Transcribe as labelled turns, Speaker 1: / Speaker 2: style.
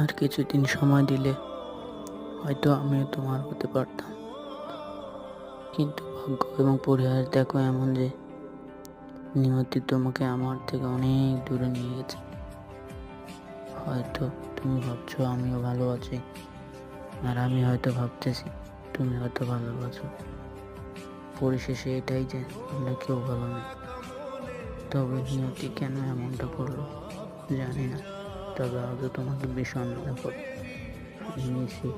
Speaker 1: আর কিছুদিন সময় দিলে হয়তো আমিও তোমার হতে পারতাম, কিন্তু ভাগ্য এবং পরিহার দেখো এমন যে নিয়তি তোমাকে আমার থেকে অনেক দূরে নিয়ে গেছে। হয়তো তুমি ভাবছো আমিও ভালো আছি, আর আমি হয়তো ভাবতেছি তুমি হয়তো ভালো আছো। পরিশেষে এটাই যে আমরা কেউ ভালো নেই। তবে নিয়তি কেন এমনটা করলো জানি না, তবে আজও তোমাকে ভীষণ মনে পড়ে। Miss you.